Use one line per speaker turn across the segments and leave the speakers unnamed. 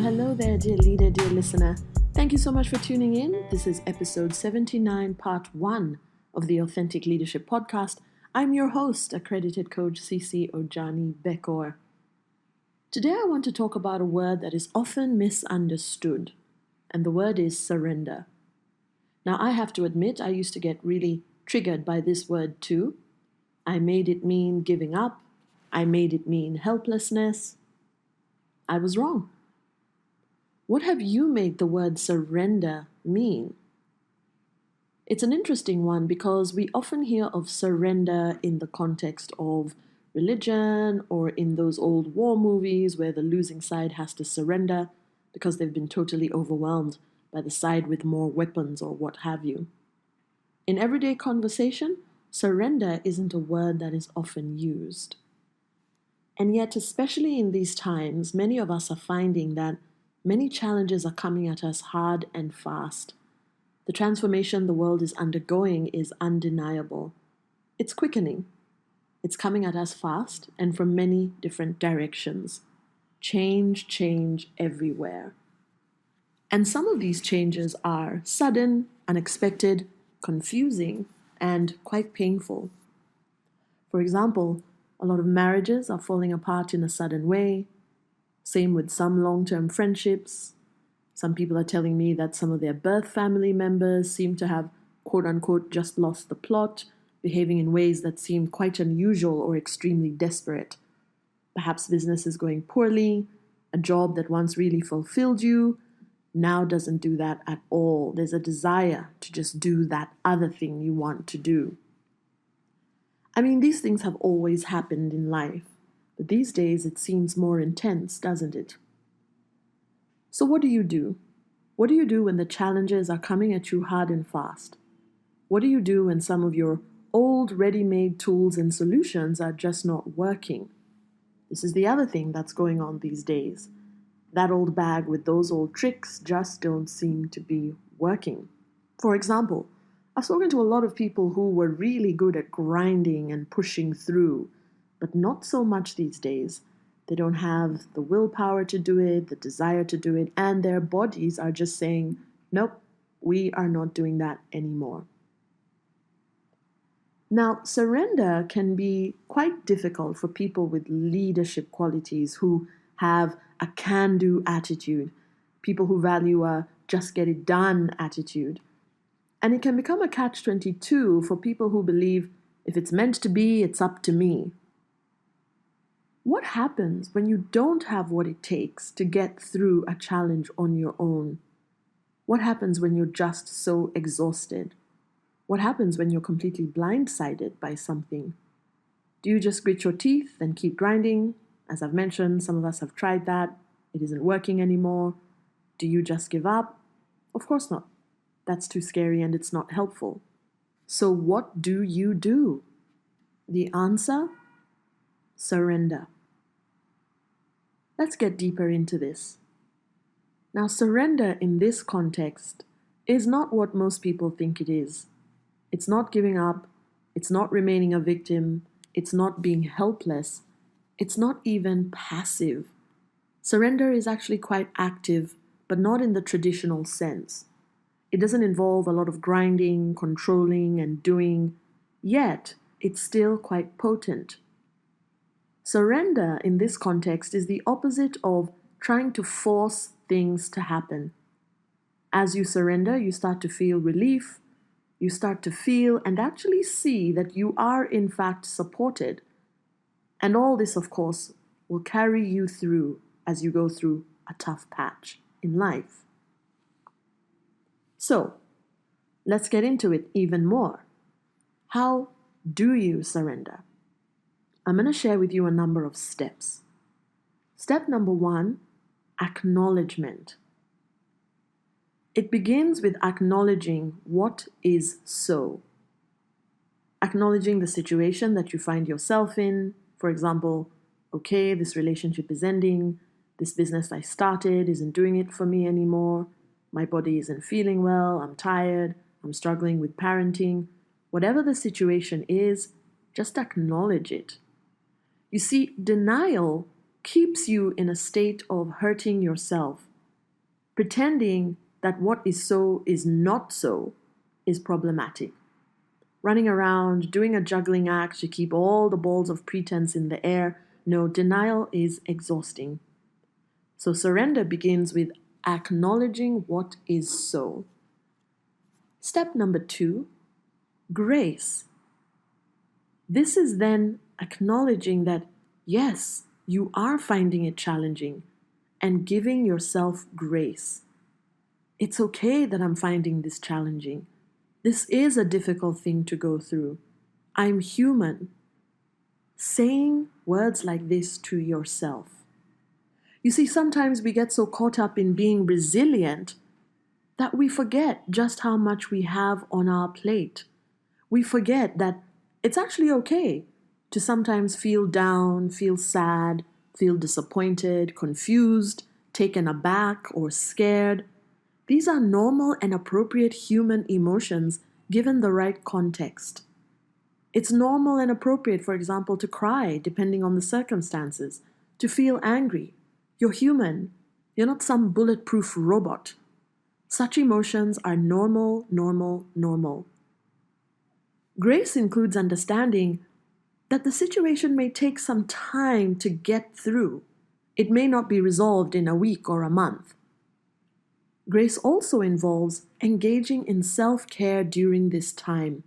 Hello there, dear leader, dear listener. Thank you so much for tuning in. This is episode 79, part 1 of the Authentic Leadership Podcast. I'm your host, accredited coach CC Ojany-Bekhor. Today I want to talk about a word that is often misunderstood, and the word is surrender. Now, I have to admit, I used to get really triggered by this word too. I made it mean giving up. I made it mean helplessness. I was wrong. What have you made the word surrender mean? It's an interesting one because we often hear of surrender in the context of religion or in those old war movies where the losing side has to surrender because they've been totally overwhelmed by the side with more weapons or what have you. In everyday conversation, surrender isn't a word that is often used. And yet, especially in these times, many of us are finding that many challenges are coming at us hard and fast. The transformation the world is undergoing is undeniable. It's quickening. It's coming at us fast and from many different directions. Change everywhere. And some of these changes are sudden, unexpected, confusing, and quite painful. For example, a lot of marriages are falling apart in a sudden way. Same with some long-term friendships. Some people are telling me that some of their birth family members seem to have, quote-unquote, just lost the plot, behaving in ways that seem quite unusual or extremely desperate. Perhaps business is going poorly, a job that once really fulfilled you now doesn't do that at all. There's a desire to just do that other thing you want to do. I mean, these things have always happened in life. But these days it seems more intense, doesn't it? So what do you do? What do you do when the challenges are coming at you hard and fast? What do you do when some of your old ready-made tools and solutions are just not working? This is the other thing that's going on these days. That old bag with those old tricks just don't seem to be working. For example, I've spoken to a lot of people who were really good at grinding and pushing through, but not so much these days. They don't have the willpower to do it, the desire to do it, and their bodies are just saying, nope, we are not doing that anymore. Now, surrender can be quite difficult for people with leadership qualities who have a can-do attitude, people who value a just-get-it-done attitude. And it can become a catch-22 for people who believe, if it's meant to be, it's up to me. What happens when you don't have what it takes to get through a challenge on your own? What happens when you're just so exhausted? What happens when you're completely blindsided by something? Do you just grit your teeth and keep grinding? As I've mentioned, some of us have tried that. It isn't working anymore. Do you just give up? Of course not. That's too scary and it's not helpful. So what do you do? The answer? Surrender. Let's get deeper into this. Now, surrender in this context is not what most people think it is. It's not giving up. It's not remaining a victim. It's not being helpless. It's not even passive. Surrender is actually quite active, but not in the traditional sense. It doesn't involve a lot of grinding, controlling, and doing, yet it's still quite potent. Surrender in this context is the opposite of trying to force things to happen. As you surrender, you start to feel relief. You start to feel and actually see that you are in fact supported. And all this, of course, will carry you through as you go through a tough patch in life. So, let's get into it even more. How do you surrender? I'm going to share with you a number of steps. Step number 1, acknowledgement. It begins with acknowledging what is so. Acknowledging the situation that you find yourself in. For example, okay, this relationship is ending. This business I started isn't doing it for me anymore. My body isn't feeling well. I'm tired. I'm struggling with parenting. Whatever the situation is, just acknowledge it. You see, denial keeps you in a state of hurting yourself Pretending that what is so is not so is problematic. Running around, doing a juggling act to keep all the balls of pretense in the air, no, denial is exhausting. So surrender begins with acknowledging what is so. Step number 2, grace. This is then acknowledging that, yes, you are finding it challenging and giving yourself grace. It's okay that I'm finding this challenging. This is a difficult thing to go through. I'm human. Saying words like this to yourself. You see, sometimes we get so caught up in being resilient that we forget just how much we have on our plate. We forget that it's actually okay to sometimes feel down, feel sad, feel disappointed, confused, taken aback, or scared. These are normal and appropriate human emotions given the right context. It's normal and appropriate, for example, to cry depending on the circumstances, to feel angry. You're human. You're not some bulletproof robot. Such emotions are normal, normal, normal. Grace includes understanding that the situation may take some time to get through. It may not be resolved in a week or a month. Grace also involves engaging in self-care during this time,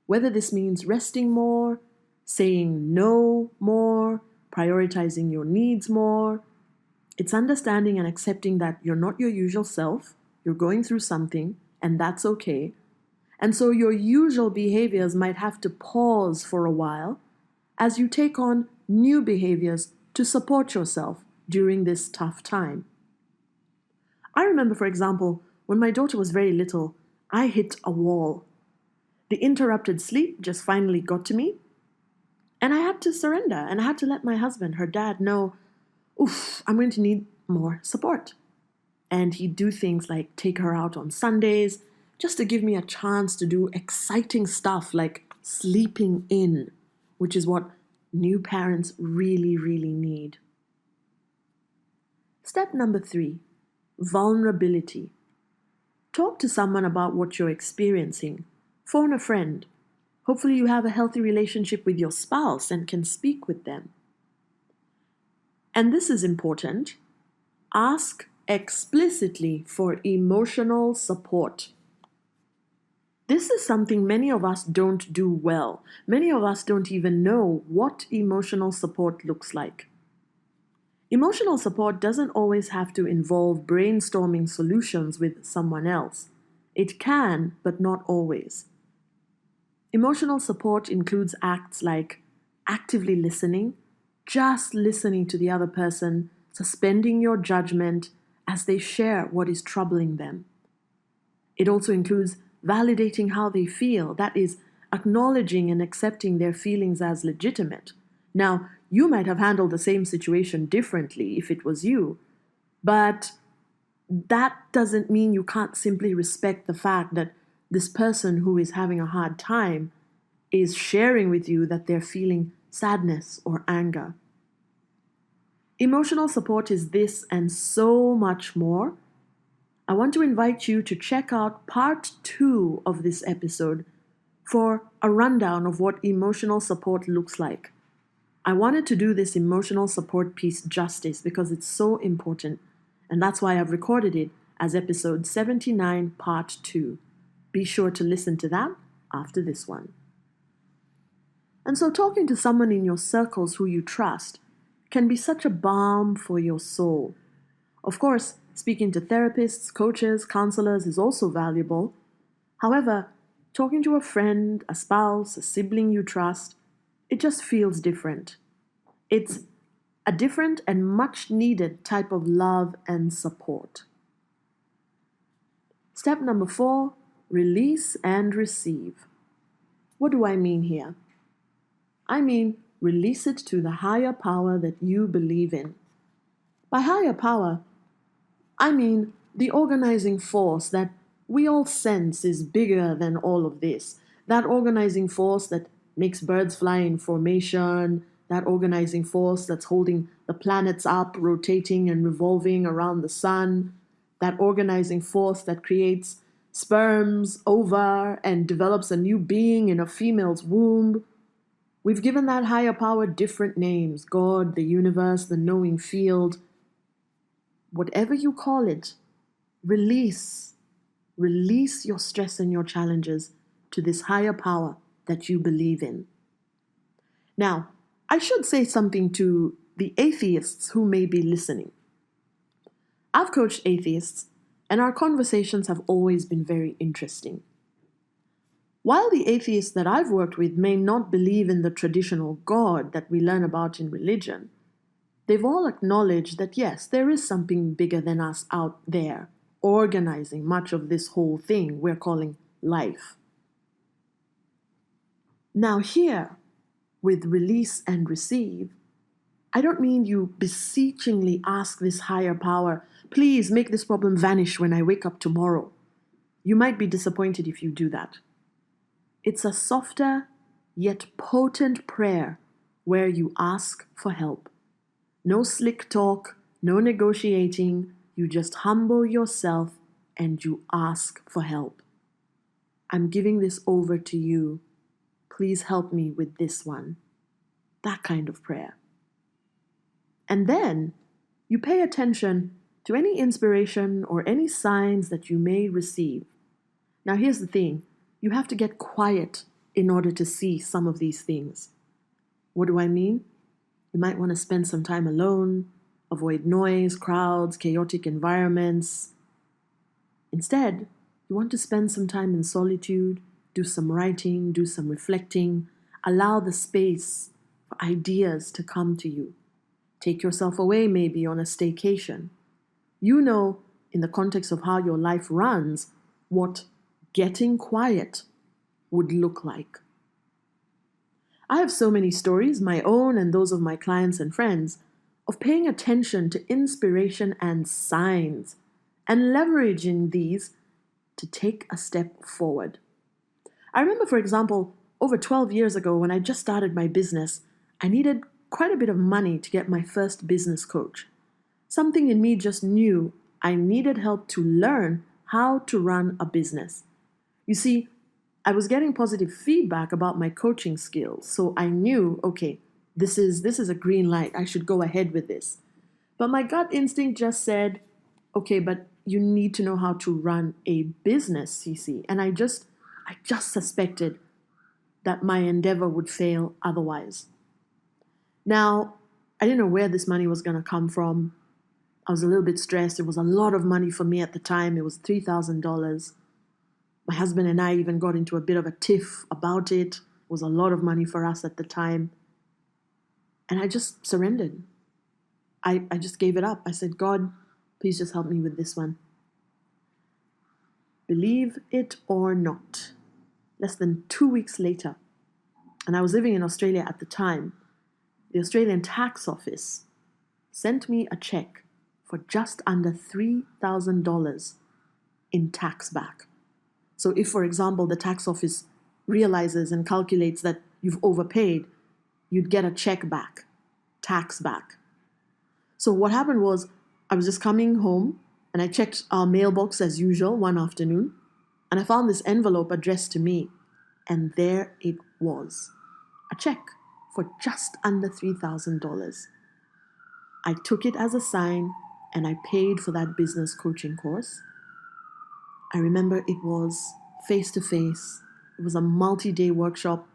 whether this means resting more, saying no more, prioritizing your needs more. It's understanding and accepting that you're not your usual self, you're going through something, and that's okay. And so your usual behaviors might have to pause for a while as you take on new behaviors to support yourself during this tough time. I remember, for example, when my daughter was very little, I hit a wall. The interrupted sleep just finally got to me, and I had to surrender, and I had to let my husband, her dad, know, I'm going to need more support. And he'd do things like take her out on Sundays, just to give me a chance to do exciting stuff like sleeping in, which is what new parents really, really need. Step number 3, vulnerability. Talk to someone about what you're experiencing. Phone a friend. Hopefully you have a healthy relationship with your spouse and can speak with them. And this is important. Ask explicitly for emotional support. This is something many of us don't do well. Many of us don't even know what emotional support looks like. Emotional support doesn't always have to involve brainstorming solutions with someone else. It can, but not always. Emotional support includes acts like actively listening, just listening to the other person, suspending your judgment as they share what is troubling them. It also includes validating how they feel, that is, acknowledging and accepting their feelings as legitimate. Now, you might have handled the same situation differently if it was you, but that doesn't mean you can't simply respect the fact that this person who is having a hard time is sharing with you that they're feeling sadness or anger. Emotional support is this and so much more. I want to invite you to check out part 2 of this episode for a rundown of what emotional support looks like. I wanted to do this emotional support piece justice because it's so important, and that's why I've recorded it as episode 79, part 2. Be sure to listen to that after this one. And so talking to someone in your circles who you trust can be such a balm for your soul. Of course, speaking to therapists, coaches, counselors is also valuable. However, talking to a friend, a spouse, a sibling you trust, it just feels different. It's a different and much needed type of love and support. Step number 4, release and receive. What do I mean here? I mean, release it to the higher power that you believe in. By higher power, I mean the organizing force that we all sense is bigger than all of this. That organizing force that makes birds fly in formation, that organizing force that's holding the planets up, rotating and revolving around the sun, that organizing force that creates sperms, ova, and develops a new being in a female's womb. We've given that higher power different names: God, the universe, the knowing field. Whatever you call it, release. Release your stress and your challenges to this higher power that you believe in. Now, I should say something to the atheists who may be listening. I've coached atheists, and our conversations have always been very interesting. While the atheists that I've worked with may not believe in the traditional God that we learn about in religion, they've all acknowledged that yes, there is something bigger than us out there, organizing much of this whole thing we're calling life. Now here, with release and receive, I don't mean you beseechingly ask this higher power, please make this problem vanish when I wake up tomorrow. You might be disappointed if you do that. It's a softer yet potent prayer where you ask for help. No slick talk, no negotiating. You just humble yourself and you ask for help. I'm giving this over to you. Please help me with this one. That kind of prayer. And then you pay attention to any inspiration or any signs that you may receive. Now here's the thing. You have to get quiet in order to see some of these things. What do I mean? You might want to spend some time alone, avoid noise, crowds, chaotic environments. Instead, you want to spend some time in solitude, do some writing, do some reflecting, allow the space for ideas to come to you. Take yourself away maybe on a staycation. You know, in the context of how your life runs, what getting quiet would look like. I have so many stories, my own and those of my clients and friends, of paying attention to inspiration and signs and leveraging these to take a step forward. I remember, for example, over 12 years ago when I just started my business, I needed quite a bit of money to get my first business coach. Something in me just knew I needed help to learn how to run a business. You see, I was getting positive feedback about my coaching skills, so I knew, okay, this is a green light. I should go ahead with this. But my gut instinct just said, okay, but you need to know how to run a business, CC. And I just suspected that my endeavor would fail otherwise. Now, I didn't know where this money was going to come from. I was a little bit stressed. It was a lot of money for me at the time. It was $3,000. My husband and I even got into a bit of a tiff about it. It was a lot of money for us at the time. And I just surrendered. I just gave it up. I said, God, please just help me with this one. Believe it or not, less than 2 weeks later, and I was living in Australia at the time, the Australian Tax Office sent me a check for just under $3,000 in tax back. So if, for example, the tax office realizes and calculates that you've overpaid, you'd get a check back, tax back. So what happened was I was just coming home and I checked our mailbox as usual one afternoon and I found this envelope addressed to me, and there it was, a check for just under $3,000. I took it as a sign and I paid for that business coaching course. I remember it was face-to-face. It was a multi-day workshop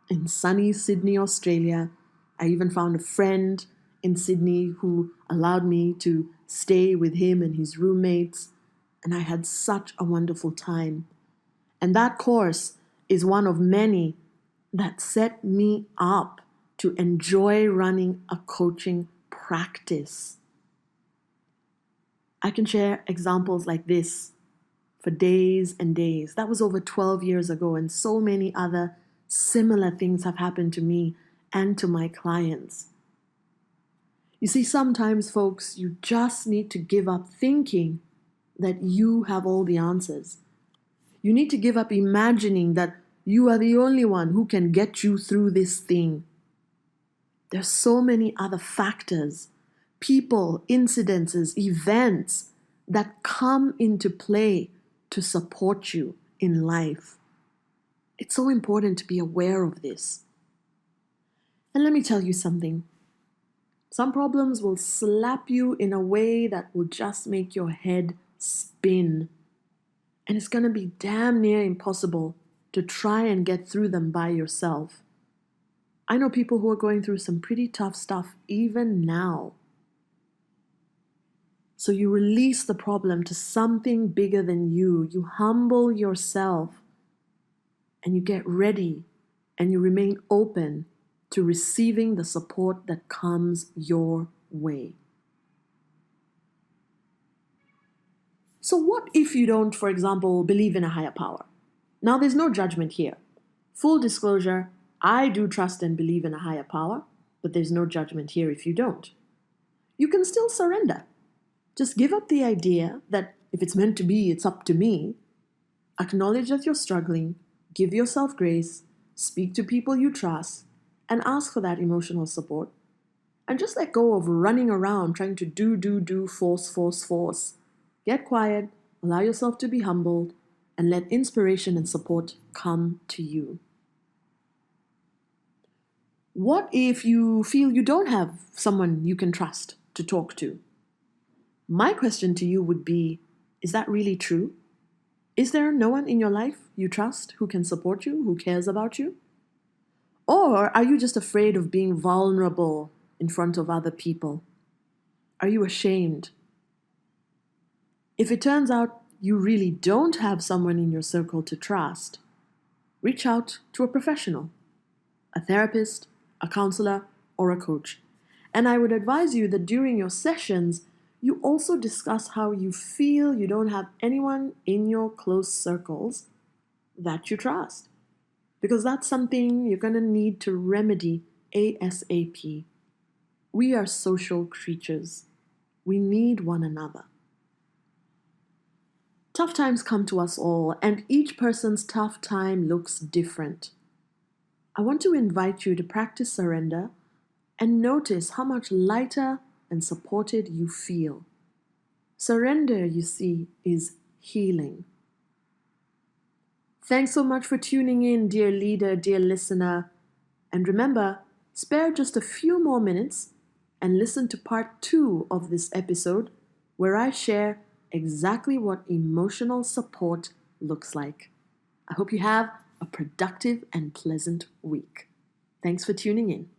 in sunny Sydney, Australia. I even found a friend in Sydney who allowed me to stay with him and his roommates. And I had such a wonderful time. And that course is one of many that set me up to enjoy running a coaching practice. I can share examples like this for days and days. That was over 12 years ago, and so many other similar things have happened to me and to my clients. You see, sometimes, folks, you just need to give up thinking that you have all the answers. You need to give up imagining that you are the only one who can get you through this thing. There's so many other factors, people, incidences, events that come into play to support you in life. It's so important to be aware of this. And let me tell you something. Some problems will slap you in a way that will just make your head spin. And it's going to be damn near impossible to try and get through them by yourself. I know people who are going through some pretty tough stuff even now. So you release the problem to something bigger than you. You humble yourself and you get ready and you remain open to receiving the support that comes your way. So what if you don't, for example, believe in a higher power? Now, there's no judgment here. Full disclosure, I do trust and believe in a higher power, but there's no judgment here if you don't. You can still surrender. Just give up the idea that if it's meant to be, it's up to me. Acknowledge that you're struggling, give yourself grace, speak to people you trust, and ask for that emotional support. And just let go of running around trying to do, force. Get quiet, allow yourself to be humbled, and let inspiration and support come to you. What if you feel you don't have someone you can trust to talk to? My question to you would be, is that really true? Is there no one in your life you trust who can support you, who cares about you? Or are you just afraid of being vulnerable in front of other people? Are you ashamed? If it turns out you really don't have someone in your circle to trust, reach out to a professional, a therapist, a counselor, or a coach. And I would advise you that during your sessions, you also discuss how you feel you don't have anyone in your close circles that you trust. Because that's something you're going to need to remedy ASAP. We are social creatures. We need one another. Tough times come to us all, and each person's tough time looks different. I want to invite you to practice surrender and notice how much lighter and supported you feel. Surrender, you see, is healing. Thanks so much for tuning in, dear leader, dear listener. And remember, spare just a few more minutes and listen to part 2 of this episode, where I share exactly what emotional support looks like. I hope you have a productive and pleasant week. Thanks for tuning in.